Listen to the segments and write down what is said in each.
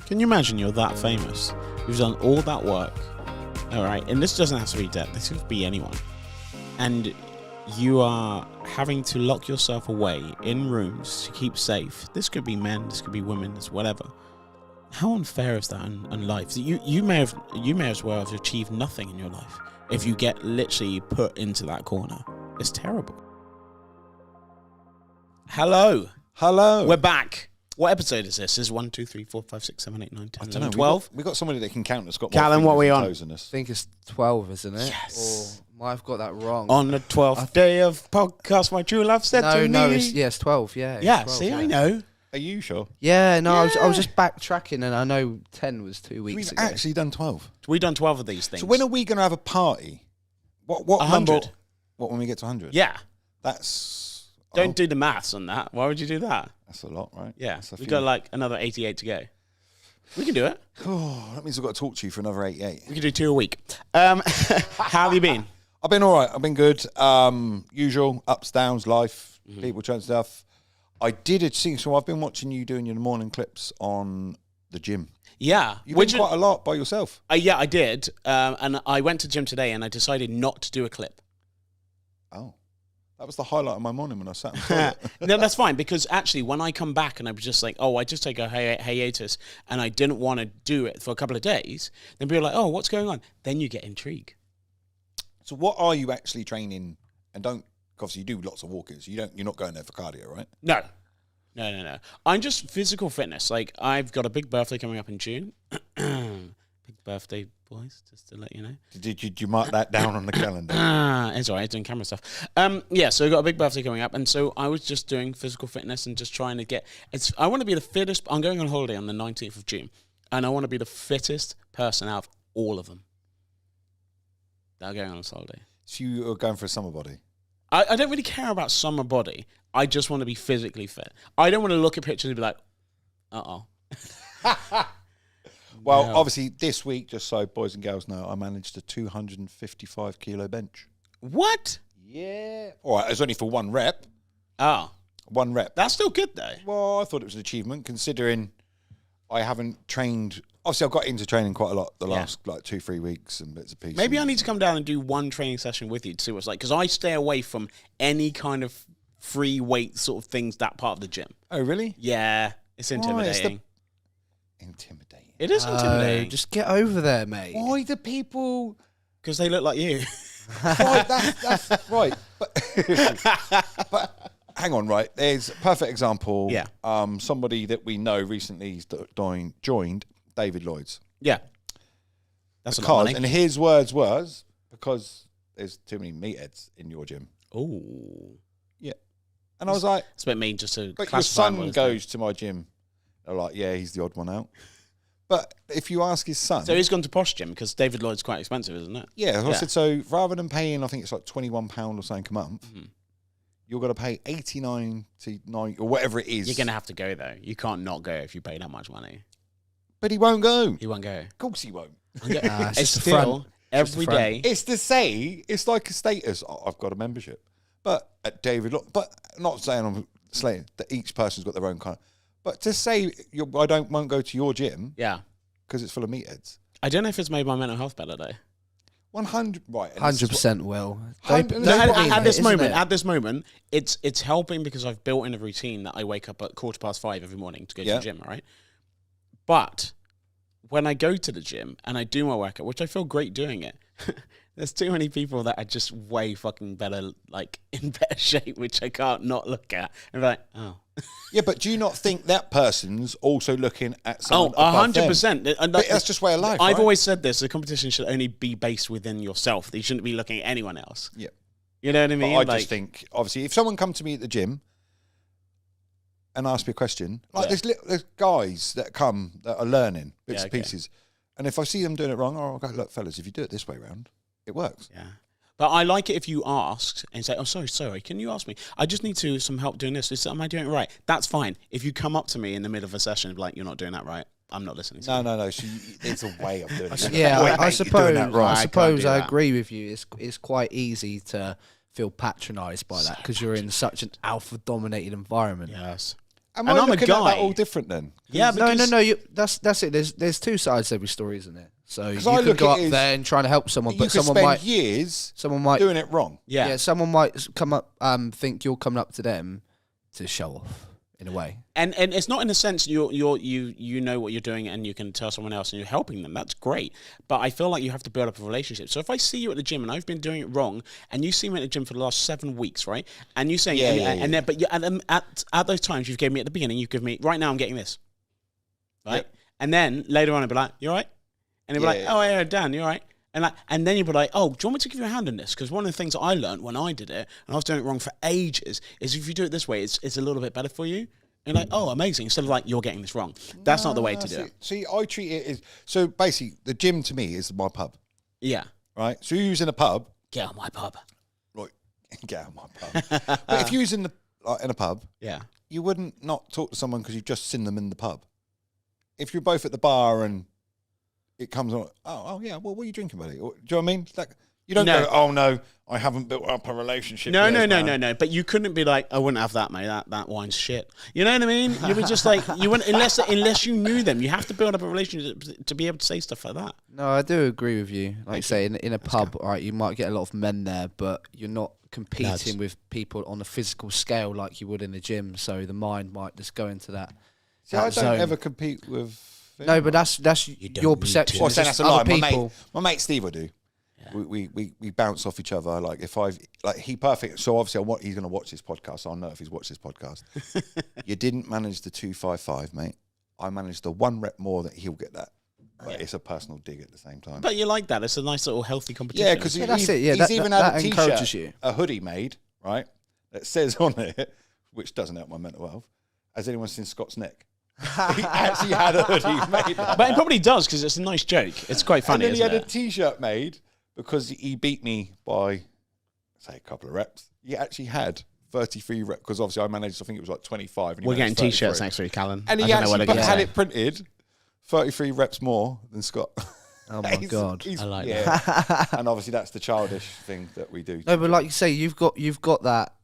Can you imagine you're that famous? You've done all that work, all right? And this doesn't have to be Depp. This could be anyone. And you are having to lock yourself away in rooms to keep safe. This could be men. This could be women. It's whatever. How unfair is that in life? You may as well have achieved nothing in your life if you get literally put into that corner. It's terrible. Hello. Hello. We're back. What episode is this? This is 1, 2, 3, 4, 5, 6, 7, 8, 9, 10, 11, 12. We got somebody that can count that's got Callum, more what are we fingers on? and toes than us. I think it's 12, isn't it? Yes. Or I've got that wrong. On the 12th day of podcast, my true love said to me. No, it's 12, yeah. It's Yeah, 12, see, yeah. I know. Are you sure? Yeah, no, Yeah. I was just backtracking, and I know 10 was 2 weeks We've ago. actually done 12. We've done 12 of these things. So when are we going to have a party? What 100. number? What, when we get to 100? Yeah. That's... Don't do the maths on that. Why would you do that? That's a lot, right? Yeah. That's a We've few. got like another 88 to go. We can do it. Oh, that means I've got to talk to you for another 88. We can do 2 a week. How have you been? I've been all right. I've been good. Usual, ups, downs, life, people trying stuff. I did see, so I've been watching you doing your morning clips on the gym. Yeah. You've been quite a lot by yourself. Yeah, I did. And I went to the gym today and I decided not to do a clip. Oh. That was the highlight of my morning when I sat in the toilet. No, that's fine, because actually when I come back and I was just like, I just take a hiatus and I didn't want to do it for a couple of days, then people are like, oh, what's going on? Then you get intrigue. So what are you actually training? And don't, obviously you do lots of walkers. You're not going there for cardio, right? No. I'm just physical fitness. Like, I've got a big birthday coming up in June. Big birthday, boys, just to let you know. Did you mark that down on the calendar? It's all right, doing camera stuff. Yeah, so I've got a big birthday coming up, and so I was just doing physical fitness and just trying to get... I want to be the fittest... I'm going on holiday on the 19th of June, and I want to be the fittest person out of all of them that are going on this holiday. So you are going for a summer body? I don't really care about summer body. I just want to be physically fit. I don't want to look at pictures and be like, uh-oh. Well, No. obviously this week, just so boys and girls know, I managed a 255 kilo bench. What? Yeah. All right, it's only for one rep. Oh, One rep. that's still good, though. Well, I thought it was an achievement considering I haven't trained. Obviously, I've got into training quite a lot the last 2-3 weeks and bits and pieces. Maybe I need to come down and do one training session with you to see what it's like, because I stay away from any kind of free weight sort of things, that part of the gym. Oh, really? Yeah, it's intimidating. Intimidating. It is intimidating. Just get over there, mate. Why do people? Because they look like you. Right, that's right. But hang on, right? There's a perfect example. Yeah. Somebody that we know recently joined David Lloyd's. Yeah. That's a lot of Because, money. and his words was, because there's too many meatheads in your gym. Ooh. Yeah. And I was like, It's a bit mean just to but your classify son him as goes to my gym. They're like, yeah, he's the odd one out. But if you ask his son... So he's gone to Posh Gym, because David Lloyd's quite expensive, isn't it? yeah, I Yeah. said, so rather than paying, I think it's like £21 or something a month, Mm-hmm. you're going to pay 89 to 90 or whatever it is. You're going to have to go, though. You can't not go if you pay that much money. But he won't go. He won't go. Of course he won't. Nah, It's just the still front. Just the every front. day. It's to say, it's like a status. Oh, I've got a membership. But at David, but not saying I'm saying that each person's got their own kind of, but to say won't go to your gym Yeah. because it's full of meatheads. I don't know if it's made my mental health better, though. 100, right. and this is 100% will. Hundred- Don't No, believe at it, this isn't moment, it? at this moment, it's helping because I've built in a routine that I wake up at 5:15 every morning to go to Yeah. the gym, right? But when I go to the gym and I do my workout, which I feel great doing it, there's too many people that are just way fucking better, like in better shape, which I can't not look at and be like, oh. Yeah, but do you not think that person's also looking at someone Oh, above them? 100%. And But that's just way of life, I've right? always said this: the competition should only be based within yourself. You shouldn't be looking at anyone else. Yeah. You know what I But mean? I Like, just think, obviously, if someone come to me at the gym and ask me a question, like Yeah. there's guys that come that are learning bits Yeah, and okay. pieces, and if I see them doing it wrong, I'll go, look, fellas, if you do it this way round, it works. yeah. But I like it if you asked and say, oh, sorry, can you ask me? I just need some help doing this. Am I doing it right? That's fine. If you come up to me in the middle of a session and be like, you're not doing that right, I'm not listening to you. No. So there's a way of doing it. Yeah, Wait, I mate, you're suppose. doing that wrong. I I suppose can't do I that. agree with you. It's quite easy to feel patronised by that because you're in such an alpha-dominated environment. Yes. Am And I I'm a looking at guy. that all different then? Yeah, No, because that's it. There's two sides to every story, isn't it? So you I can look go at up it as there and trying to help someone, You but could someone spend might years someone doing it wrong. yeah. someone might come up think you're coming up to them to show off in a way. And it's not in the sense you know what you're doing and you can tell someone else and you're helping them. That's great. But I feel like you have to build up a relationship. So if I see you at the gym and I've been doing it wrong, and you see me at the gym for the last 7 weeks, right? And you saying then but at those times you've given me at the beginning, you've given me right now I'm getting this, right? Yep. And then later on I'll be like, you all right? And he'll be like, oh yeah, Dan, you all right? And then you'd be like, oh, do you want me to give you a hand in this? Because one of the things I learned when I did it, and I was doing it wrong for ages, is if you do it this way, it's a little bit better for you. And you're like, oh, amazing. Instead of like, you're getting this wrong. That's not the way to do it. See, I treat it as... So basically, the gym to me is my pub, Yeah. right? So you're using a pub... Get on my pub. Right, get out of my pub. But if you're using in a pub, Yeah. you wouldn't not talk to someone because you've just seen them in the pub. If you're both at the bar and it comes on, oh yeah, well, what are you drinking, buddy? Or, do you know what I mean? Like, you don't go, oh no, I haven't built up a relationship. No. Yet, But you couldn't be like, I wouldn't have that, mate. That wine's shit. You know what I mean? You'd be just like, you wouldn't unless you knew them. You have to build up a relationship to be able to say stuff like that. No, I do agree with you. Like say in a pub, all right, you might get a lot of men there, but you're not competing with people on a physical scale like you would in the gym. So the mind might just go into that. See, I don't zone. ever compete with... No, but that's your perception. Well, It's saying just that's a lie. other people. My mate Steve will do. Yeah. We bounce off each other. Like if he perfect. So obviously he's going to watch this podcast. So I'll know if he's watched this podcast. You didn't manage the 255, mate. I managed the 1 rep more that he'll get that. But it's a personal dig at the same time. But you like that. It's a nice little healthy competition. Yeah, because that's it. Yeah, he's that- even that had a encourages t-shirt, you. a hoodie made, right, that says on it, which doesn't help my mental health, has anyone seen Scott's neck? He actually had a hoodie made. But it probably does because it's a nice joke. It's quite funny, And then he isn't had it? a t-shirt made because he beat me by, say, a couple of reps. He actually had 33 reps because obviously I managed, I think it was like 25. And he We're getting managed t-shirts 33. next week, Callan. And I he don't know what actually they're had gonna it printed 33 reps more than Scott. Oh my god. I like that. And obviously that's the childish thing that we do. No, but like you say, you've got that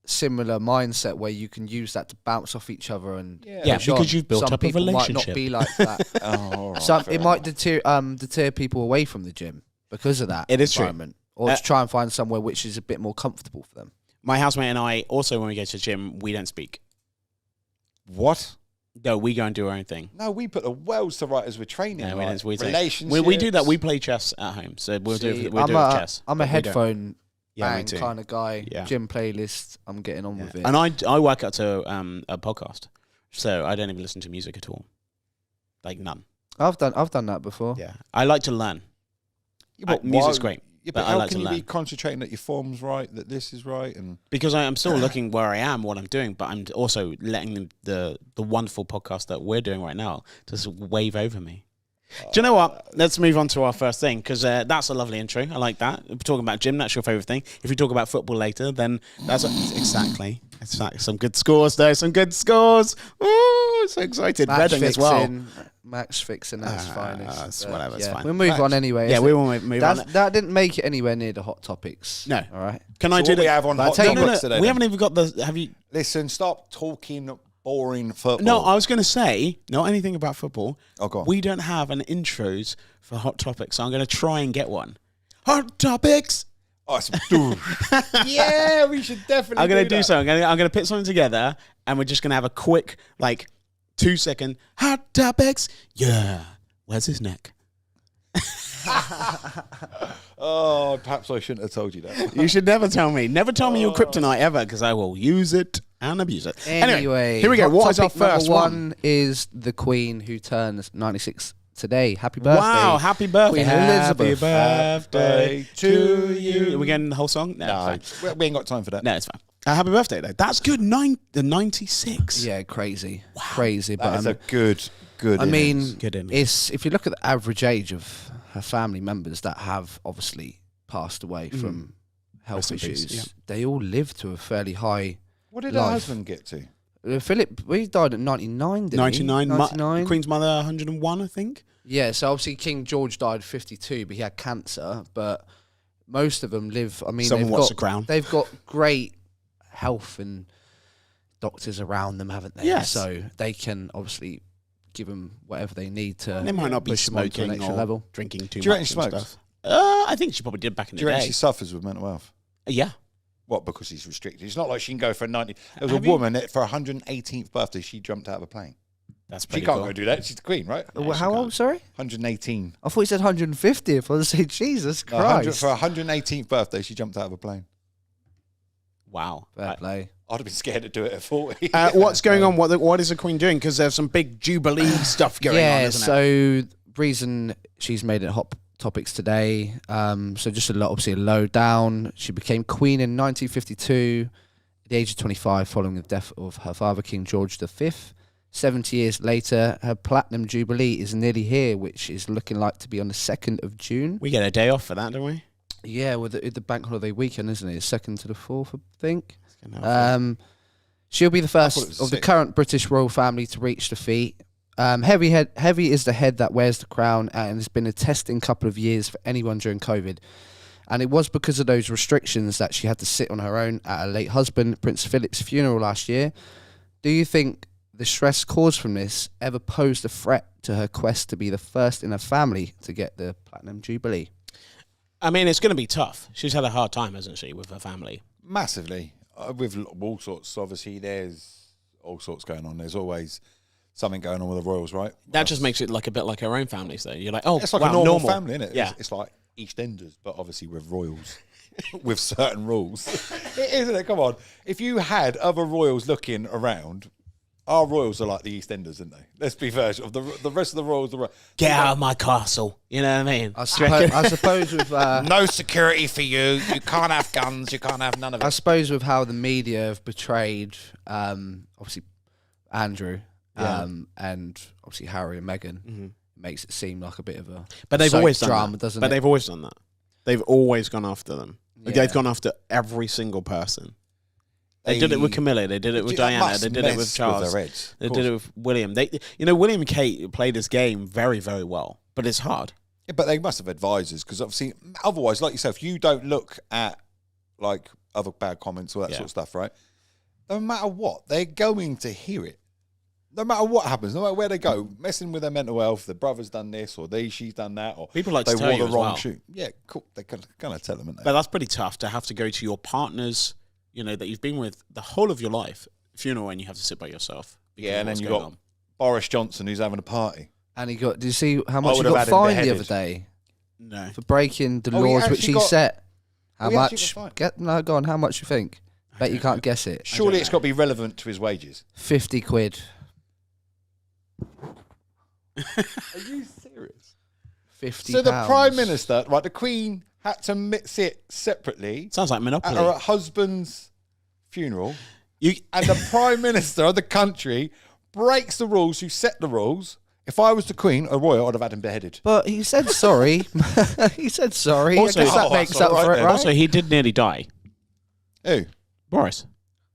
similar mindset where you can use that to bounce off each other and Yeah, push on. because you've built Some up a people might not relationship. be like that. All right, Some fair it might enough. deter people away from the gym because of that It is true. environment, or to try and find somewhere which is a bit more comfortable for them. My housemate and I also, when we go to the gym, we don't speak. What? No, we go and do our own thing. No, we put the worlds to right as we're training. No, like, we don't. relationships. We do that. We play chess at home, so we'll do See, chess. I'm a but we don't. headphone Yeah, me bang too. kind of guy. Yeah. Gym playlist. I'm getting on Yeah. with it. And I work out to a podcast, so I don't even listen to music at all, like none. I've done that before. Yeah, I like to learn. Yeah, but music's why- great. Yeah, but but I how like can to you be learn. concentrating that your form's right, that this is right, and Because I'm still looking where I am, what I'm doing, but I'm also letting the wonderful podcast that we're doing right now just wave over me. Do you know what? Let's move on to our first thing, because that's a lovely intro. I like that. We're talking about gym, that's your favourite thing. If we talk about football later, then that's exactly. Some good scores, though. Some good scores. Ooh, so excited. Match Reading as well. fixing, match fixing at its finest. But whatever, it's fine. We'll move on anyway. Yeah, we will move on. That didn't make it anywhere near the hot topics. No. All right. Can I So do what we have on I'll hot tell you topics what, today? We then? haven't even got the. Have you? Listen, stop talking boring football. No, I was going to say not anything about football. Oh, go on. We don't have an intros for hot topics, so I'm going to try and get one. Hot topics. Oh, yeah, we should definitely. I'm going to do that. something. I'm going to put something together, and we're just going to have a quick, 2-second hot topics. Yeah. Where's his neck? Oh, perhaps I shouldn't have told you that. You should never tell me. Never tell me your kryptonite ever, because I will use it and abuse it. Anyway, here we go. hot What is our topic number first one? is the Queen who turns 96 today. Happy birthday. Wow, happy birthday. Queen Elizabeth. Happy birthday to you. Are we we getting the whole song? No, it's fine. we ain't got time for that. No, it's fine. Happy birthday, though. That's good. The 96. Yeah, crazy. Crazy. That But is a good. I mean, Good innings. it's if you look at the average age of her family members that have obviously passed away from health Rest in peace, issues, yeah. they all live to a fairly high. What did her life. husband get to? Philip, he died at 99, didn't 99. he? 99. Queen's mother, 101, I think. Yeah, so obviously King George died 52, but he had cancer. But most of them live. I mean, Someone watched The Crown. They've got great health and doctors around them, haven't they? Yes. So they can obviously give them whatever they need to. They might not be push them on to an smoking extra or level. drinking too Do you reckon much she and smokes? stuff. I think she probably did back in Do the you reckon day. she suffers with mental health? Yeah. What, because she's restricted? It's not like she can go for a 90. There was Have a you- woman that for her 118th birthday, she jumped out of a plane. That's She pretty can't cool. go do that. She's the queen, right? Yeah, she How can't. old? Sorry, 118. I thought you said 150th. I was saying, Jesus No, 100 Christ. for her 118th birthday, she jumped out of a plane. Wow. Fair play. I'd have been scared to do it at 40. What's going on? What is the Queen doing? Because there's some big Jubilee stuff going on, Yeah. isn't it? So reason she's made it hot topics today. So just obviously a low down. She became queen in 1952, at the age of 25, following the death of her father, King George V. 70 years later, her platinum jubilee is nearly here, which is looking like to be on the 2nd of June. We get a day off for that, don't we? Yeah, with the bank holiday weekend, isn't it? It's 2nd to the 4th, I think. She'll be the thought it first was of the sixth. current British royal family to reach the feat. Heavy is the head that wears the crown, and it's been a testing couple of years for anyone during COVID. And it was because of those restrictions that she had to sit on her own at her late husband, Prince Philip's funeral last year. Do you think the stress caused from this ever posed a threat to her quest to be the first in her family to get the Platinum Jubilee? I mean, it's going to be tough. She's had a hard time, hasn't she, with her family? Massively. With all sorts. Obviously, there's all sorts going on. There's always something going on with the royals, right? That just makes it like a bit like her own families, though. You're like, oh, It's like wow, a normal normal family, isn't it? Yeah. It's like EastEnders, but obviously with royals, with certain rules. Isn't it? Come on. If you had other royals looking around, our royals are like the EastEnders, aren't they? Let's be fair. Of the rest of the royals, Get out of my castle. You know what I mean? I suppose with no security for you. You can't have guns. You can't have none of I it. suppose with how the media have portrayed, obviously Andrew, and obviously Harry and Meghan, it makes it seem like a bit of a But they've soap always done drama, that. doesn't But it? they've always done that. They've always gone after them. Like, Yeah. they've gone after every single person. They did it with Camilla. They did it with Diana. They did it with Charles. They did it with William. William and Kate played this game very, very well. But it's hard. Yeah, but they must have advisors because obviously, otherwise, like yourself, you don't look at like other bad comments or that sort of stuff, right? No matter what, they're going to hear it. No matter what happens, no matter where they go, messing with their mental health, the brother's done this or she's done that, or People like they to tell wore you the as wrong well. shoe. Yeah, cool. They're gonna tell them, aren't they? But that's pretty tough to have to go to your partner's, that you've been with the whole of your life, funeral, and you have to sit by yourself. Yeah, and then you got Boris Johnson who's having a party. And did you see how much he would have got had him fined the beheaded. other day No. for breaking the Oh, he laws which actually he got- set? How he actually much? got fined. Go on. How much you think? Bet you can't guess it. Surely it's got to be relevant to his wages. 50 quid. Are you serious? 50 So the pounds. Prime Minister, right, the Queen had to sit separately Sounds like at Monopoly. her husband's funeral, You, and the Prime Minister of the country breaks the rules, who set the rules. If I was the Queen or royal, I'd have had him beheaded. But he said sorry. He said sorry. Also- I guess that Oh, makes that's up all for right it, then. right? Also, he did nearly die. Who? Boris.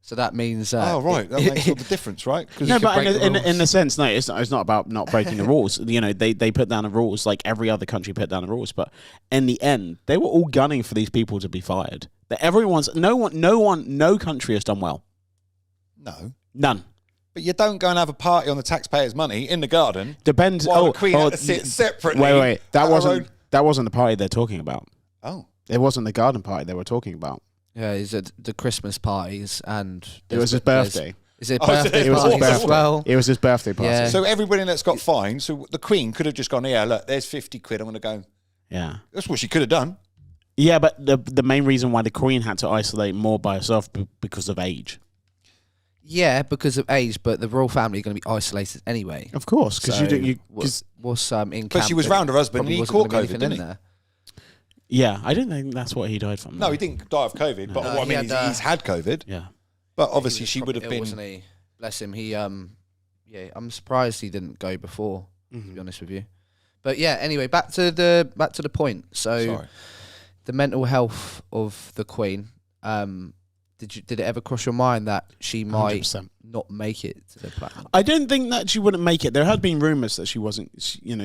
So that means. Oh, right. That makes all the difference, right? 'Cause No, you could but break the in rules. a sense, no, it's not about not breaking the rules. They put down the rules like every other country put down the rules. But in the end, they were all gunning for these people to be fired. That no country has done well. No. None. But you don't go and have a party on the taxpayers' money in the garden. Depends. While the Queen had to sit separately. Wait. at her That wasn't the party they're talking about. own- It wasn't the garden party they were talking about. Yeah, he's at the Christmas parties, and It was his birthday. Is it Oh, so birthday it was his parties as birthday. well? It was his birthday party. Yeah. So everybody that's got fined, so the Queen could have just gone, yeah, look, there's 50 quid, I'm going to go. Yeah. That's what she could have done. Yeah, but the main reason why the Queen had to isolate more by herself because of age. Yeah, because of age, but the royal family are going to be isolated anyway. Of course, because So you what's in But she was round her husband and probably he wasn't caught gonna be COVID, anything didn't in he? there. Yeah, I didn't think that's what he died from. No, he didn't die of COVID, but No, what I he mean had, is he's had COVID. Yeah. But He obviously was she would have probably ill, been... wasn't he? Bless him. He yeah, I'm surprised he didn't go before. To Mm-hmm. be honest with you, but yeah. Anyway, back to the point. So Sorry. the mental health of the Queen. Did it ever cross your mind that she might 100%. not make it to the platinum? I don't think that she wouldn't make it. There had been rumours that she wasn't,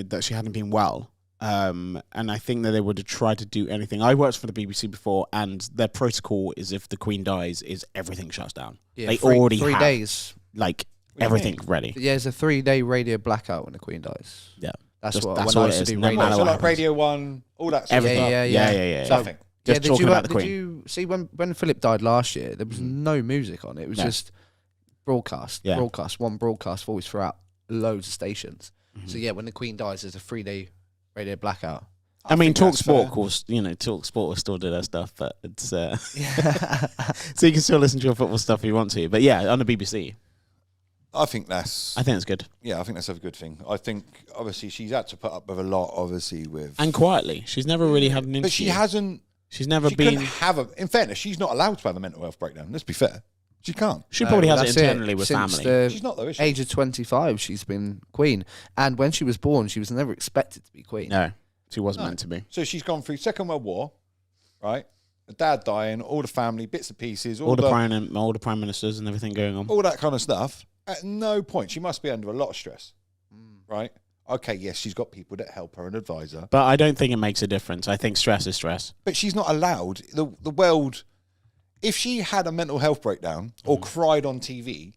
that she hadn't been well. And I think that they would have tried to do anything. I worked for the BBC before, and their protocol is if the Queen dies, is everything shuts down. Yeah, They three already have days. like do you everything ready. Yeah, it's a 3-day radio blackout when the Queen dies. Yeah, That's what that's when all I it used is. to do No radio. matter So what like happens. Radio 1, all that sort Everything. of stuff. Yeah. yeah. Nothing. Just did talking you, about the did Queen. you see when Philip died last year? There was no music on it. It was No. just broadcast, Yeah. one broadcast always throughout loads of stations. So yeah, when the Queen dies, there's a 3-day radio blackout. I mean, think that's TalkSport, fair. of course, TalkSport will still do their stuff, but it's so you can still listen to your football stuff if you want to. But yeah, on the BBC, I think that's I think it's good. I think that's a good thing. I think obviously she's had to put up with a lot, obviously with And quietly, she's never really had an interview. but she hasn't. She's never She been. couldn't have a. In fairness, she's not allowed to have a mental health breakdown. Let's be fair. She can't. She probably has it That's internally with Since family. the She's not though, is she? age of 25, she's been Queen. And when she was born, she was never expected to be Queen. No, she wasn't meant to be. So she's gone through Second World War, right? The dad dying, all the family, bits and pieces, All the prime ministers and everything going on. all that kind of stuff. At no point, she must be under a lot of stress, right? Okay, yes, she's got people that help her and advise her, But I don't think it makes a difference. I think stress is stress. but she's not allowed. The world, if she had a mental health breakdown or cried on TV,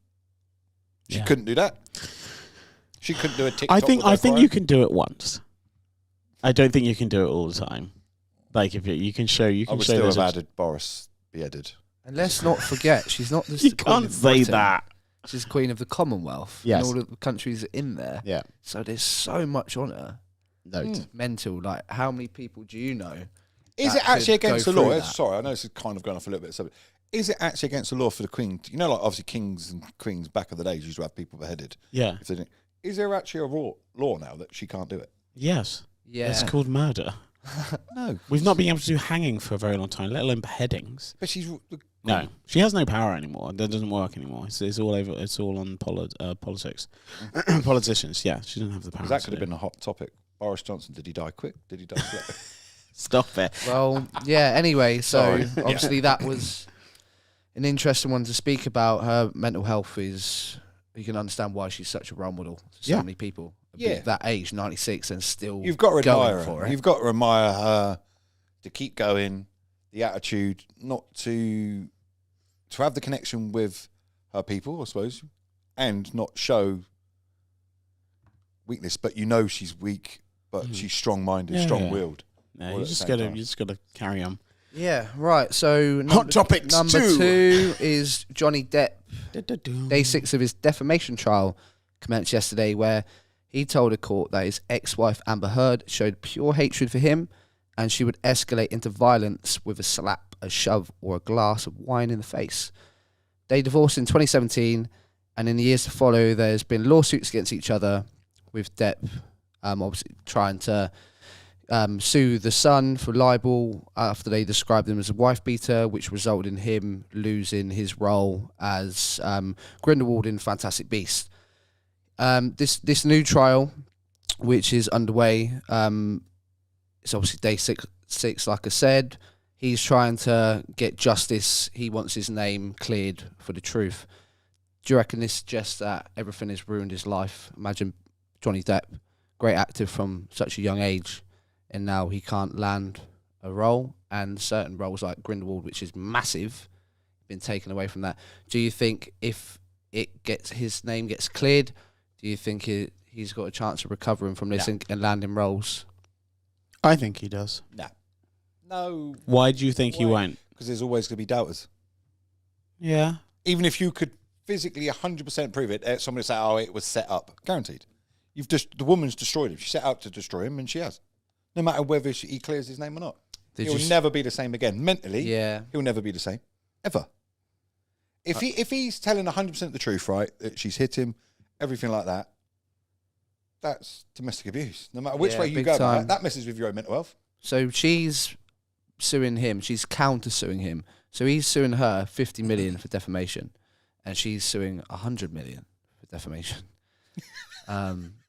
she Yeah. couldn't do that. She couldn't do a TikTok. I think with her you crying. can do it once. I don't think you can do it all the time. Like if you can show I would show still there's have a- added Boris beheaded. And let's not forget, she's not just You the Queen can't of say Britain. that. She's Queen of the Commonwealth. Yes. And all the countries in there. Yeah. So there's so much on her. Note. Mental. Like, how many people do you know? Is that it actually could go against the law? through that? Sorry, I know this is kind of going off a little bit. So, is it actually against the law for the Queen? You know, like obviously kings and queens back in the days used to have people beheaded. Yeah. If they didn't. Is there actually a law now that she can't do it? Yes. Yeah. It's called murder. No, We've not been able to do hanging for a very long time, let alone beheadings. but she's No, she has no power anymore. That doesn't work anymore. It's all over. It's all on politics. Politicians. Yeah, she doesn't have the power. that to could have do been a hot topic. Boris Johnson, did he die quick? Did he die slow? it. Stop it. Well, yeah, anyway, so Sorry. obviously that was an interesting one to speak about. Her mental health is, you can understand why she's such a role model to so Yeah. many people. Yeah. That age, 96, and still You've got to going admire for her. it. You've got to admire her to keep going, the attitude, not to have the connection with her people, I suppose, and not show weakness. But you know she's weak, but she's strong-minded, Yeah, strong-willed. No, All you at just the gotta same time. carry on. Yeah, right. So Hot topics number two. 2 is Johnny Depp. Day 6 of his defamation trial commenced yesterday, where he told a court that his ex-wife Amber Heard showed pure hatred for him, and she would escalate into violence with a slap, a shove, or a glass of wine in the face. They divorced in 2017, and in the years to follow, there's been lawsuits against each other, with Depp obviously trying to sue the son for libel after they described him as a wife beater, which resulted in him losing his role as Grindelwald in Fantastic Beasts. This new trial, which is underway, it's obviously day six, like I said. He's trying to get justice. He wants his name cleared for the truth. Do you reckon this suggests that everything has ruined his life? Imagine Johnny Depp, great actor from such a young age, and now he can't land a role, and certain roles like Grindelwald, which is massive, been taken away from that. Do you think if his name gets cleared, do you think he's got a chance of recovering from this and landing roles? I think he does. No, Why do you think he Why? won't? because there's always going to be doubters. Yeah. Even if you could physically 100% prove it, somebody say, "Oh, it was set up," guaranteed. The woman's destroyed him. She set out to destroy him, and she has. No matter whether he clears his name or not, he'll never be the same again. Mentally, Yeah. he'll never be the same ever. If he's telling 100% the truth, right, that she's hit him, everything like that, that's domestic abuse. No matter which Yeah, way you big go about time. it, that messes with your own mental health. So she's suing him. She's counter-suing him. So he's suing her 50 million for defamation, and she's suing 100 million for defamation.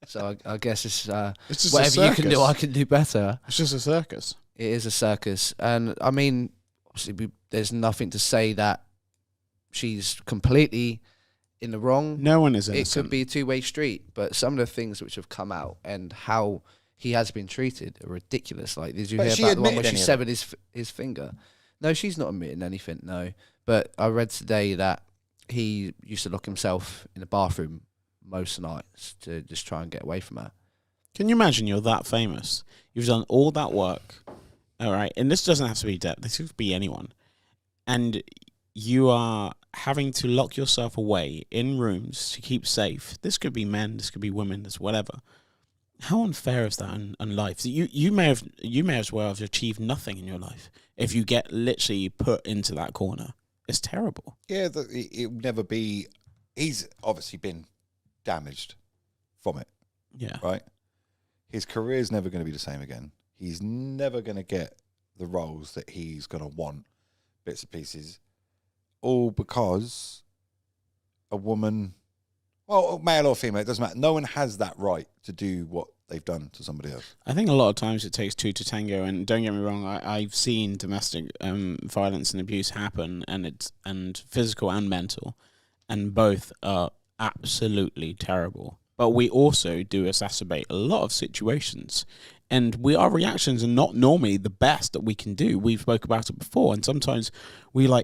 So I guess it's It's just whatever a you can do, circus. I can do better. It's just a circus. It is a circus, and I mean, obviously, there's nothing to say that she's completely in the wrong. No one is It innocent. could be a two-way street, but some of the things which have come out and how he has been treated are ridiculous. Like, did you But hear she about the one where admitted she any of severed his finger? No, she's not admitting anything. No, but I read today that he used to lock himself in the bathroom most nights to just try and get away from her. Can you imagine you're that famous? You've done all that work, all right? And this doesn't have to be Depp. This could be anyone. And you are having to lock yourself away in rooms to keep safe. This could be men. This could be women. This whatever. How unfair is that in life? You may as well have achieved nothing in your life if you get literally put into that corner. It's terrible. Yeah, it would never be. He's obviously been damaged from it, Yeah. right? His career is never going to be the same again. He's never going to get the roles that he's going to want, bits and pieces, all because a woman, well, male or female, it doesn't matter. No one has that right to do what they've done to somebody else. I think a lot of times it takes two to tango, and don't get me wrong, I've seen domestic violence and abuse happen, and physical and mental, and both are absolutely terrible. But we also do exacerbate a lot of situations, and our reactions are not normally the best that we can do. We've spoke about it before, and sometimes we I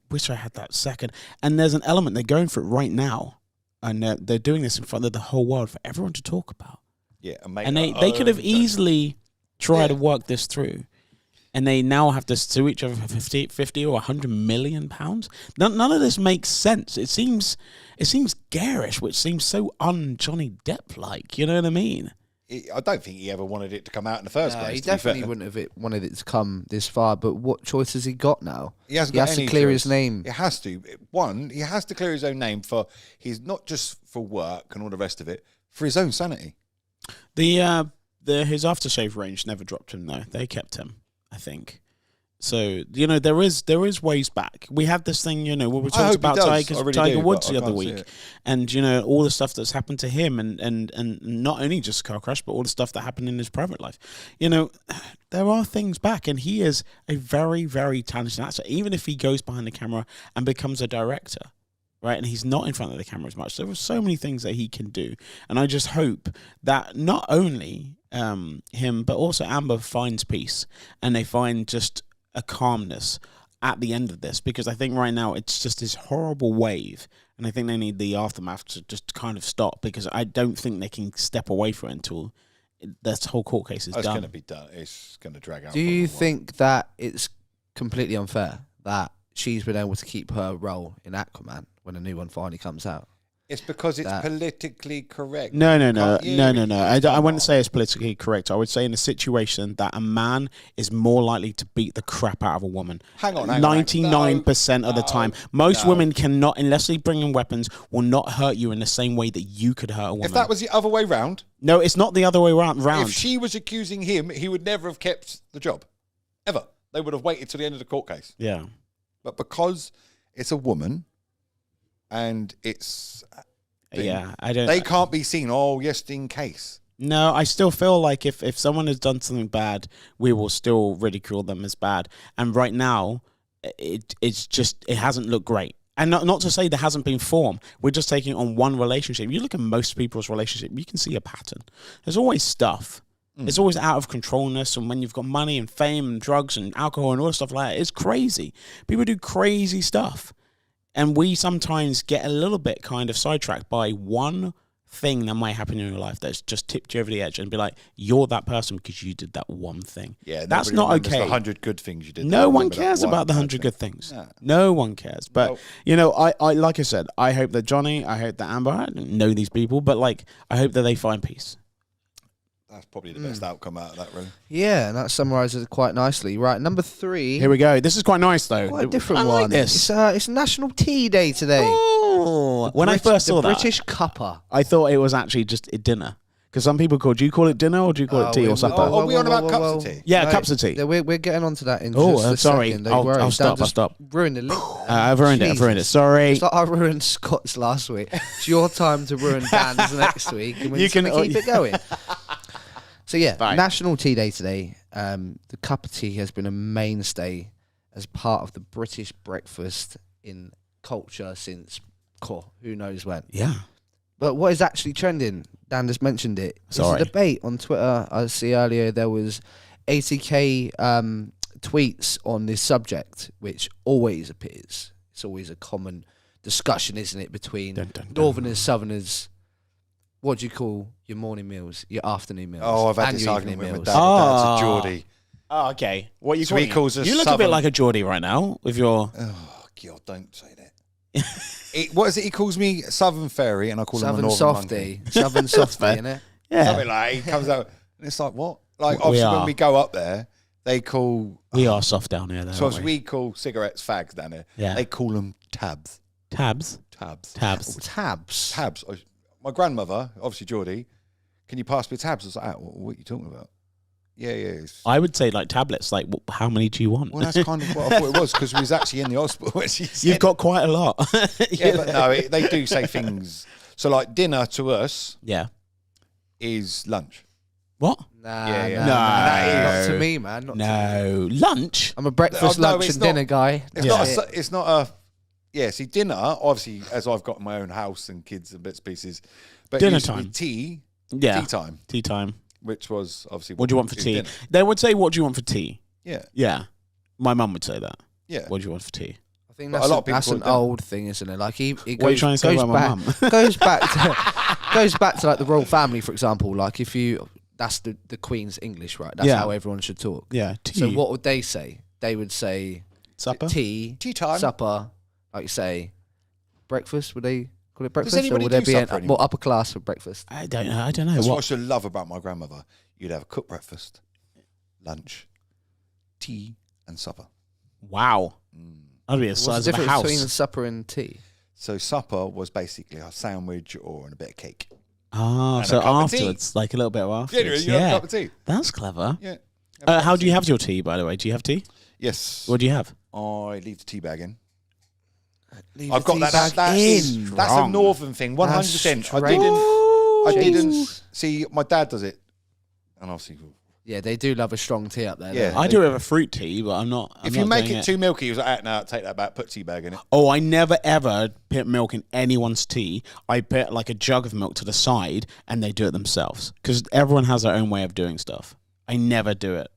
wish I had that second. And there's an element, they're going for it right now, and they're doing this in front of the whole world for everyone to talk about. Yeah, And they could have easily tried to work this through. And they now have to sue each other for 50 or 100 million pounds. None of this makes sense. It seems garish, which seems so un-Johnny Depp-like. You know what I mean? I don't think he ever wanted it to come out in the first place. He definitely wouldn't have wanted it to come this far. But what choice has he got now? He has to clear his name. He has to. One, he has to clear his own name for not just for work and all the rest of it, for his own sanity. His aftershave range never dropped him though. They kept him, I think. So there is ways back. We have this thing, we were talking about Tiger Woods the other week, and all the stuff that's happened to him, and not only just car crash, but all the stuff that happened in his private life. There are things back, and he is a very, very talented actor. Even if he goes behind the camera and becomes a director, right, and he's not in front of the camera as much. There are so many things that he can do, and I just hope that not only him, but also Amber finds peace, and they find just a calmness at the end of this, because I think right now it's just this horrible wave, and I think they need the aftermath to just kind of stop, because I don't think they can step away from it until this whole court case is done. It's going to be done. It's going to drag out. Do you think that it's completely unfair that she's been able to keep her role in Aquaman when a new one finally comes out? It's because it's politically correct. No. I wouldn't say it's politically correct. I would say in a situation that a man is more likely to beat the crap out of a woman. Hang on. 99% of the time. Most women cannot, unless they bring in weapons, will not hurt you in the same way that you could hurt a woman. If that was the other way round. No, it's not the other way round. If she was accusing him, he would never have kept the job. Ever. They would have waited till the end of the court case. Yeah. But because it's a woman, and it's they can't be seen. Oh, yes, in case. No, I still feel like if someone has done something bad, we will still ridicule them as bad. And right now, it hasn't looked great. And not to say there hasn't been form. We're just taking on one relationship. You look at most people's relationship, you can see a pattern. There's always stuff. It's always out of controlness, and when you've got money and fame and drugs and alcohol and all stuff like that, it's crazy. People do crazy stuff. And we sometimes get a little bit kind of sidetracked by one thing that might happen in your life that's just tipped you over the edge, and be like, you're that person because you did that one thing. Yeah, that's not okay. The 100 good things you did. No one cares about the 100 good things. No one cares. But I like I said, I hope that Johnny, I hope that Amber, I don't know these people, but I hope that they find peace. That's probably the best outcome out of that, really. Yeah, and that summarises it quite nicely. Right, number 3. Here we go. This is quite nice, though. Quite a different I one. like this. It's National Tea Day today. Oh, when I first saw that, British cuppa. I thought it was actually just a dinner. Because some people do you call it dinner or do you call it tea or supper? Are we on about cups of tea? Yeah, cups of tea. We're getting onto that in just a sorry. second. Don't worry. I'll stop. Ruin the link. I've ruined it. Sorry. It's like I ruined Scott's last week. It's your time to ruin Dan's next week. And we're going to keep it going. So National Tea Day today. The cup of tea has been a mainstay as part of the British breakfast in culture since who knows when. Yeah. But what is actually trending? Dan just mentioned it. Sorry. There's a debate on Twitter. I see earlier there was 80k tweets on this subject, which always appears. It's always a common discussion, isn't it, between Northerners, Southerners. What do you call your morning meals, your afternoon meals? Oh, I've had and this your argument with evening my meals? dad. Dad's a Geordie. Oh, okay. What are you So he calling calls it? us You look a bit Southern- like a Geordie right now with your... Oh, God, don't say that. What is it? He calls me Southern Fairy, and I call him a Southern Northern softy. Monkey. Southern softy, innit? Yeah. Something like he comes out, and it's like, what? Like, We obviously, are. when we go up there, they call... We are soft down here, though, So aren't as we? we call cigarettes fags down here, Yeah. they call them tabs. Tabs? Tabs. Tabs. Tabs. Tabs. My grandmother, obviously Geordie, can you pass me tabs? I was like, what are you talking about? Yeah. It's- I would say like tablets. Like, how many do you want? well, that's kind of what I thought it was, because we was actually in the hospital when she said. You've got quite a lot. Yeah, but no, they do say things. So like dinner to us Yeah. is lunch. What? Nah, Yeah, yeah. Not No. to me, man. Not to me. No. Lunch? I'm a breakfast, No, lunch, it's and not- dinner guy. Yeah. It's not a. Yeah, see, dinner, obviously, as I've got my own house and kids and bits and pieces. But Dinner it used to be time. tea Yeah. time, Tea time. which was obviously. What do you want for is tea? dinner. They would say, what do you want for tea? Yeah, Yeah. My mum would say that. yeah. What do you want for tea? I think But that's a lot of people that's call an it dinner. old thing, isn't it? Like it What are you goes, trying to say goes about my back, mum? goes back to like the royal family, for example. Like if you, that's the Queen's English, right? That's Yeah. how everyone should talk. Yeah. Tea. So what would they say? They would say Supper? tea, Tea time. supper, like you say, breakfast. Would they call it breakfast, or anybody would there do be supper a anymore? more upper class for breakfast? I don't know. I don't know. That's what I What? should love about my grandmother. You'd have a cooked breakfast, lunch, tea, and supper. Wow. That'd be the What's size the of a difference between house. supper and tea? So supper was basically a sandwich or a bit of cake. Ah, And so a cup of tea. afterwards, like a little bit of afterwards. you have a cup of tea. That's clever. Yeah. How do you have your tea, by the way? Do you have tea? Yes. What do you have? I leave the tea bag in. Leave I've the got tea that. bag That's in. a Wrong. northern thing. 100%. straight. I didn't Jesus. see. My dad does it, and obviously, Yeah, they do love a strong tea up there. Yeah. don't I they? do have a fruit tea, but I'm not. if I'm you not make doing it too milky, he was like, "No, take that back. Put tea bag in it." Oh, I never ever put milk in anyone's tea. I put like a jug of milk to the side, and they do it themselves because everyone has their own way of doing stuff. I never do it.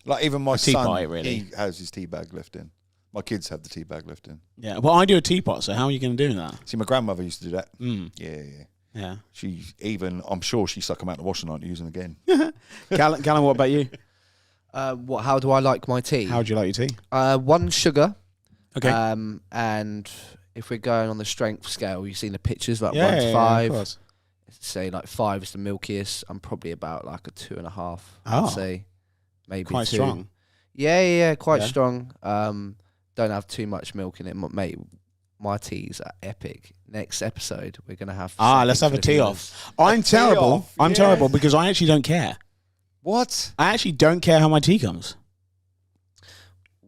Like even my teapot, son, really. he has his tea bag left in. My kids have the tea bag left in. Yeah, well, I do a teapot. So how are you going to do that? See, my grandmother used to do that. Mm, Yeah. yeah. She even, I'm sure she stuck them out in the washing line to use them again. Callum, what about you? How do I like my tea? How would you like your tea? One sugar. Okay. And if we're going on the strength scale, you've seen the pictures like yeah, 1 to yeah, 5. of course. Say like 5 is the milkiest. I'm probably about like a 2.5. Oh. I'd say maybe Quite 2. strong. Yeah, quite Yeah. strong. Don't have too much milk in it, mate. My teas are epic. Next episode, we're gonna have. Let's something have a for the tea viewers. off. I'm tea terrible. off, I'm yeah. terrible because I actually don't care. What? I actually don't care how my tea comes.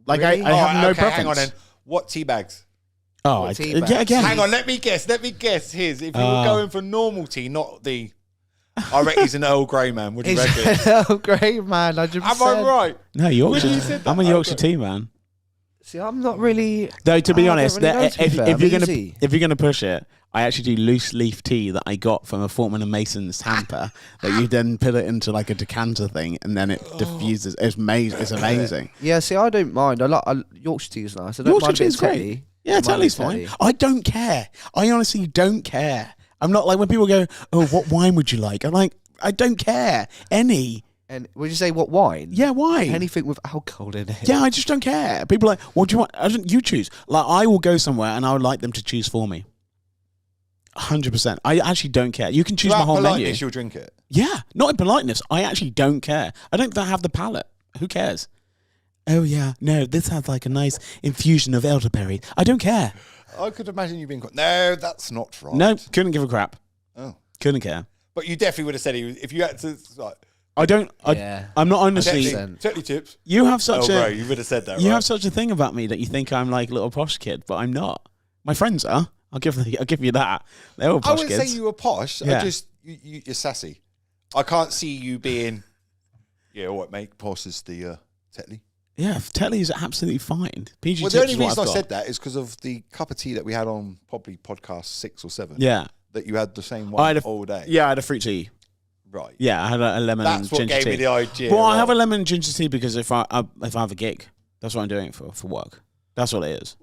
Like Really? I have no okay, preference. hang on then. What tea bags? Oh, What I, tea yeah, bags? again. Hang on, let me guess. His. If you were Uh, going for normal tea, not the. I reckon he's an Earl Grey man. What do you reckon? Oh, great man, 100%. Am I right? No, Yorkshire. you said that, I'm a I Yorkshire agree. tea man. See, I'm not really. Though to be I don't honest, really know, to be if, fair. if you're I'm gonna easy. if you're gonna push it, I actually do loose leaf tea that I got from a Fortman and Mason's hamper that you then put it into like a decanter thing and then it diffuses. It's amazing. It's amazing. Yeah, see, I don't mind. I like Yorkshire tea is nice. I don't Yorkshire mind a tea bit is of great. Tetley. Yeah, Don't mind a Tetley's bit of fine. Tetley. I don't care. I honestly don't care. I'm not like when people go, "Oh, what wine would you like?" I'm like, I don't care any. And would you say what wine? Yeah, why? Anything with alcohol in it. Yeah, I just don't care. People are like, what do you want? You choose. Like, I will go somewhere and I would like them to choose for me. 100%. I actually don't care. You can choose my Without whole menu. politeness, you'll drink it. Yeah, not in politeness. I actually don't care. I don't have the palate. Who cares? Oh, yeah. No, this has like a nice infusion of elderberry. I don't care. I could imagine you being. No, that's not right. No, couldn't give a crap. Oh. Couldn't care. But you definitely would have said if you had to. Like, I don't. Yeah. I'm not honestly. 100%. Tetley tips. You have such Bro, a. you would have said that. You right? have such a thing about me that you think I'm like a little posh kid, but I'm not. My friends are. I'll give you that. They're all I posh wouldn't kids. say you were posh. Yeah. I just you're sassy. I can't see you being. Yeah, what mate? Posh is the Tetley. Yeah, Tetley is absolutely fine. PG Well, Tips the only is what reason I I've got. said that is because of the cup of tea that we had on probably podcast 6 or 7. Yeah. That you had the same I one had all day. Yeah, I had a fruit tea. Right. Yeah, I had a lemon That's and what ginger gave tea. me the idea. Well, I right. have a lemon and ginger tea because if I have a gig, that's what I'm doing it for work. That's what it is.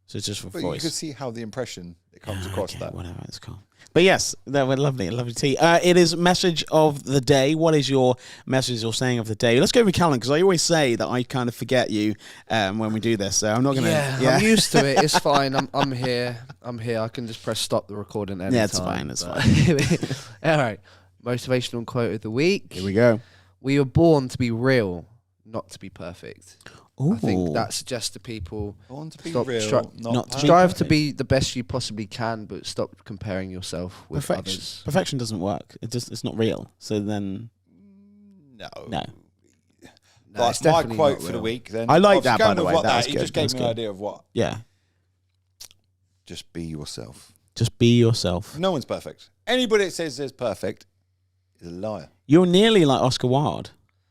So it's just for But voice. you can see how the impression it comes across Okay, that. whatever, it's cool. But yes, that was lovely tea. It is message of the day. What is your message or saying of the day? Let's go with Callum, because I always say that I kind of forget you when we do this. So I'm not gonna. I'm used to it. It's fine. I'm here. I can just press stop the recording anytime. Yeah, it's fine. It's fine. All right. Motivational quote of the week. Here we go. We were born to be real, not to be perfect. Ooh. I think that suggests to people I want to be Stop real, not to be strive to perfect. be the best you possibly can, but stop comparing yourself with Perfection. others. Perfection doesn't work. It's not real. So then No. no. No, it's But my definitely quote not for the real. week then. I like was that, by going the with way. what That was He good. just That gave was me an good. idea of what. Yeah. Just be yourself. Just be yourself. No one's perfect. Anybody that says they're perfect is a liar. You're nearly like Oscar Wilde.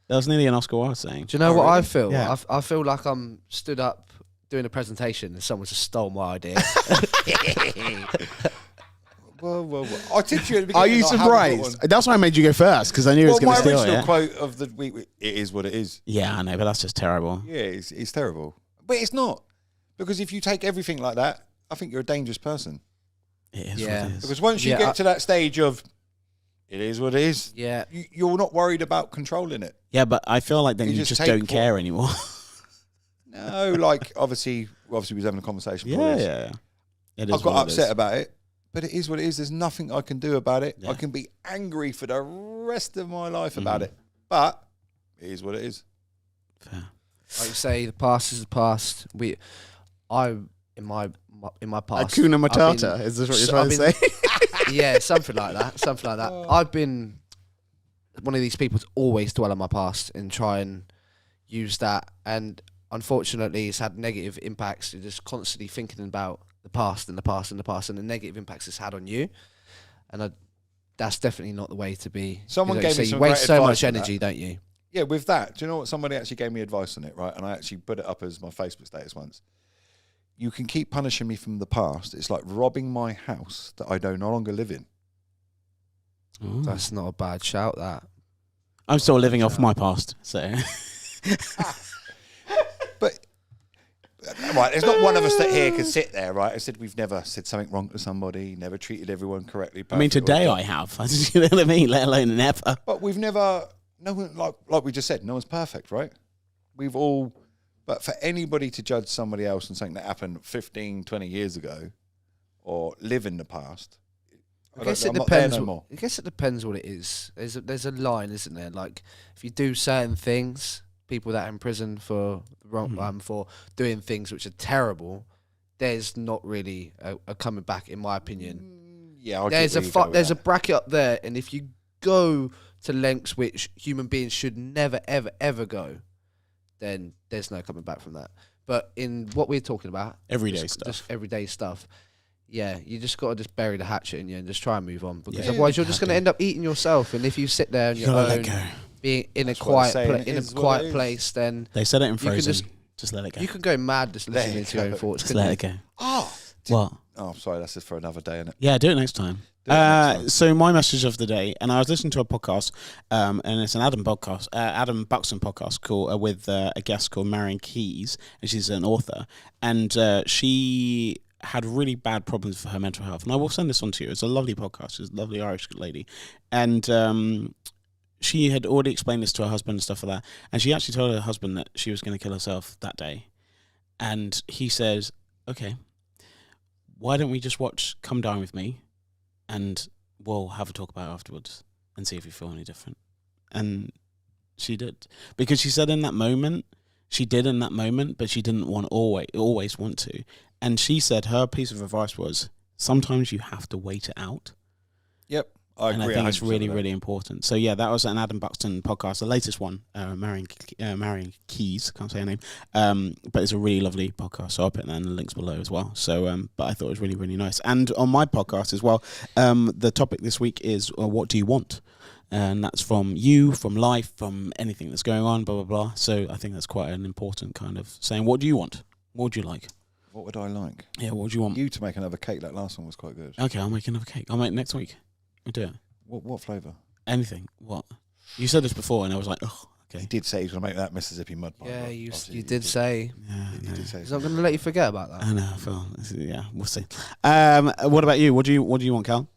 That was nearly an Oscar Wilde saying. Do you know Oh, what I really? feel? Yeah. I feel like I'm stood up doing a presentation and someone just stole my idea. Well. I tipped you at the Are beginning. you I haven't got surprised? one. That's why I made you go first, because I knew it was Well, going my to steal original it. quote of the week, it is what it is. Yeah, I know, but that's just terrible. Yeah, it's terrible. But it's not. Because if you take everything like that, I think you're a dangerous person. It is Yeah. what it is. Because once you Yeah, get to that stage of, it is what it is, Yeah. you're not worried about controlling it. Yeah, but I feel like then You you just just take don't what- care anymore. No, like, obviously we was having a conversation before yeah, this. yeah. It is I got what it upset is. about it, but it is what it is. There's nothing I can do about it. Yeah. I can be angry for the rest of my life about it, but it is what it is. Fair. Like you say, the past is the past. In my past, Hakuna I've been- Matata. Is this what you're so trying to I've say? yeah, something like that. Something like that. I've been one of these people to always dwell on my past and try and use that. And unfortunately, it's had negative impacts. You're just constantly thinking about the past and the past and the past and the negative impacts it's had on you. And that's definitely not the way to be. Someone You know, gave me you some waste great so advice much on that. energy, don't you? Yeah, with that, do you know what? Somebody actually gave me advice on it, right? And I actually put it up as my Facebook status once. You can keep punishing me from the past. It's like robbing my house that I no longer live in. Ooh. That's not a bad shout. That. I'm still living off my past, so But, right, there's not one of us that here can sit there, right? I said we've never said something wrong to somebody, never treated everyone correctly. I mean, perfect, today or- I have. You know what I mean? Let alone never. But we've never, no one, like we just said, no one's perfect, right? We've all, but for anybody to judge somebody else on something that happened 15, 20 years ago or live in the past, I guess it I'm not there depends. no more. I guess it depends what it is. There's a line, isn't there? Like if you do certain things, people that are in prison for wrong for doing things which are terrible, there's not really a coming back, in my opinion. Yeah, I There's get where you go with there's a that. bracket up there, and if you go to lengths which human beings should never ever ever go, then there's no coming back from that. But in what we're talking about, Everyday stuff. just everyday stuff. Yeah, you just got to just bury the hatchet in you and just try and move on, because Yeah, otherwise you you're just have going to to. end up eating yourself. And if you sit there on You your gotta own, let go. being in That's a what I'm quiet saying, it in a is what quiet it is. place, then They said it in can Frozen. just- Just let it go. you can go mad just Let listening it to your own go. thoughts. Just couldn't let you? it go. Oh, What? oh, sorry, that's just for another day, innit? Yeah, do it next time. Do it next time. So my message of the day, and I was listening to a podcast, and it's an Adam Buxton podcast called with a guest called Marion Keys, and she's an author, and she had really bad problems for her mental health. And I will send this on to you. It's a lovely podcast. She's a lovely Irish lady, and she had already explained this to her husband and stuff like that. And she actually told her husband that she was going to kill herself that day, and he says, "Okay, why don't we just watch Come Dine With Me, and we'll have a talk about it afterwards and see if you feel any different." And she did, because she said in that moment, she did in that moment, but she didn't always want to. And she said her piece of advice was, sometimes you have to wait it out. Yep, I agree. And I think it's 100% really, with that. really important. So yeah, that was an Adam Buxton podcast, the latest one, Marion Keys, can't say her name, but it's a really lovely podcast. So I'll put that in the links below as well. So, but I thought it was really, really nice. And on my podcast as well, the topic this week is what do you want? And that's from you, from life, from anything that's going on, blah, blah, blah. So I think that's quite an important kind of saying, what do you want? What would you like? What would I like? Yeah, what would you want? You to make another cake. That last one was quite good. Okay, I'll make another cake. I'll make it next week. I'll do it. What flavour? Anything? What? You said this before, and I was like, oh, He okay. did say he's going to make that Mississippi mud pie. Yeah, but you obviously you did say. Yeah, He no. did say He's not going to let you forget about that. I know. I feel. Yeah, we'll see. What about you? What do you want, Cal?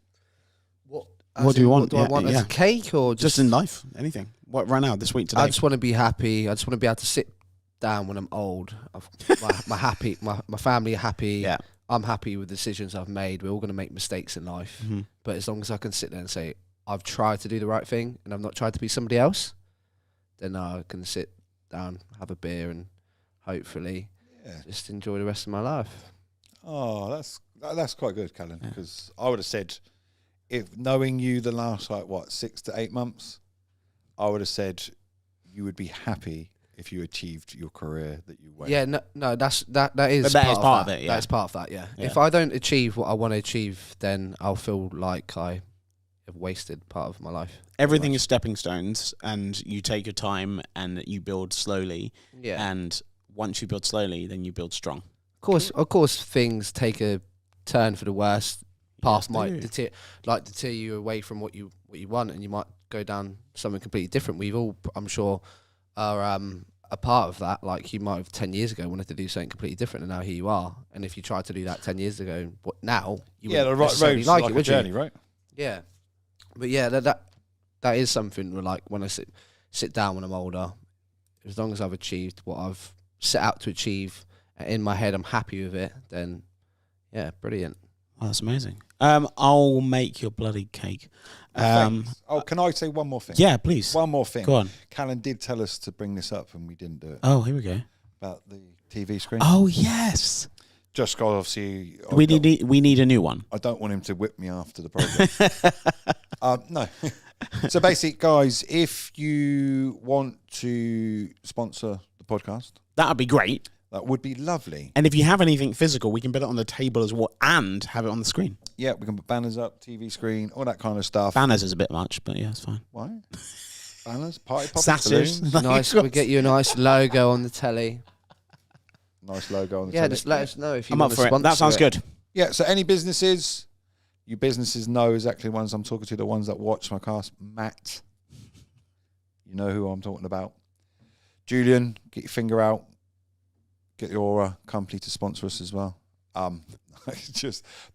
What do you want? What do I Yeah, want as yeah. a cake or Just in life, anything. What right now, this week, today? I just want to be happy. I just want to be able to sit down when I'm old. My family are happy. Yeah. I'm happy with the decisions I've made. We're all going to make mistakes in life, Mhm. but as long as I can sit there and say I've tried to do the right thing and I've not tried to be somebody else, then I can sit down, have a beer, and hopefully Yeah. just enjoy the rest of my life. Oh, that's quite good, Callan, because I would have said, if knowing you the last 6 to 8 months, I would have said you would be happy if you achieved your career that you went. Yeah, no, that is But that is part of it, yeah. That is part of that. Yeah. Yeah. If I don't achieve what I want to achieve, then I'll feel like I have wasted part of my life. Everything is stepping stones, and you take your time and you build slowly. Yeah. And once you build slowly, then you build strong. Of course, things take a turn for the worst. Path Yes, might they do. deter you away from what you want, and you might go down something completely different. We've all, I'm sure, are a part of that. Like you might have 10 years ago wanted to do something completely different, and now here you are. And if you tried to do that 10 years ago, what now? You Yeah, the wouldn't right necessarily road's like like it, a would journey, you? right? Yeah, but yeah, that is something where, like, when I sit down when I'm older, as long as I've achieved what I've set out to achieve, and in my head I'm happy with it, then yeah, brilliant. Oh, that's amazing. I'll make your bloody cake. Thanks. Oh, can I say one more thing? Yeah, please. One more thing. Go on. Callan did tell us to bring this up, and we didn't do it. Oh, here we go. About the TV screen. Oh, yes. Just 'cause obviously We need a new one. I don't want him to whip me after the program. No. So basically, guys, if you want to sponsor the podcast, That would be great. that would be lovely. And if you have anything physical, we can put it on the table as well and have it on the screen. Yeah, we can put banners up, TV screen, all that kind of stuff. Banners is a bit much, but yeah, it's fine. Why? Banners, party poppers, Sassers. balloons. Nice, we get you a nice logo on the telly. Nice logo on the Yeah, telly. just let us know if you I'm want up to for it. sponsor That sounds good. Yeah, so any businesses, you businesses know exactly the ones I'm talking to, the ones that watch my cast. Matt, you know who I'm talking about. Julian, get your finger out. Get your company to sponsor us as well. But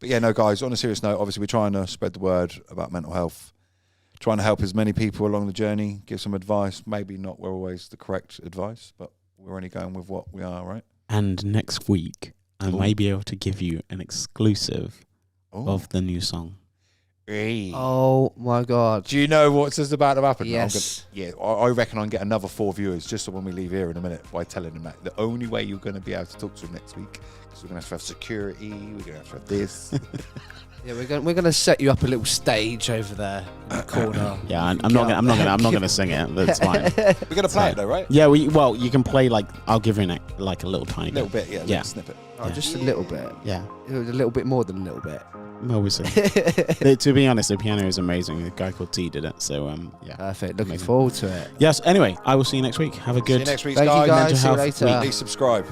yeah, no, guys, on a serious note, obviously we're trying to spread the word about mental health, trying to help as many people along the journey, give some advice. Maybe not always the correct advice, but we're only going with what we are, right? And next week, I Ooh. may be able to give you an exclusive Oh. of the new song. Hey. Oh my god. Do you know what's just about to happen? Yes. I reckon I can get another 4 viewers just so when we leave here in a minute by telling them that the only way you're going to be able to talk to them next week, because we're going to have security, we're going to have this. Yeah, we're gonna set you up a little stage over there in the corner. Yeah, I'm not gonna sing it. That's fine. We're going to play it though, right? Yeah, you can play I'll give you like a little tiny A little bit, yeah, a Yeah. little snippet. Oh, just a little bit. Yeah, A little bit more than a little bit. well, we see. To be honest, the piano is amazing. A guy called T did it, so yeah. Perfect. Looking Amazing. forward to it. Yes. Anyway, I will see you next week. Have a See good. you next week, Thank you guys. guys. See you Mental health later. week. Please subscribe.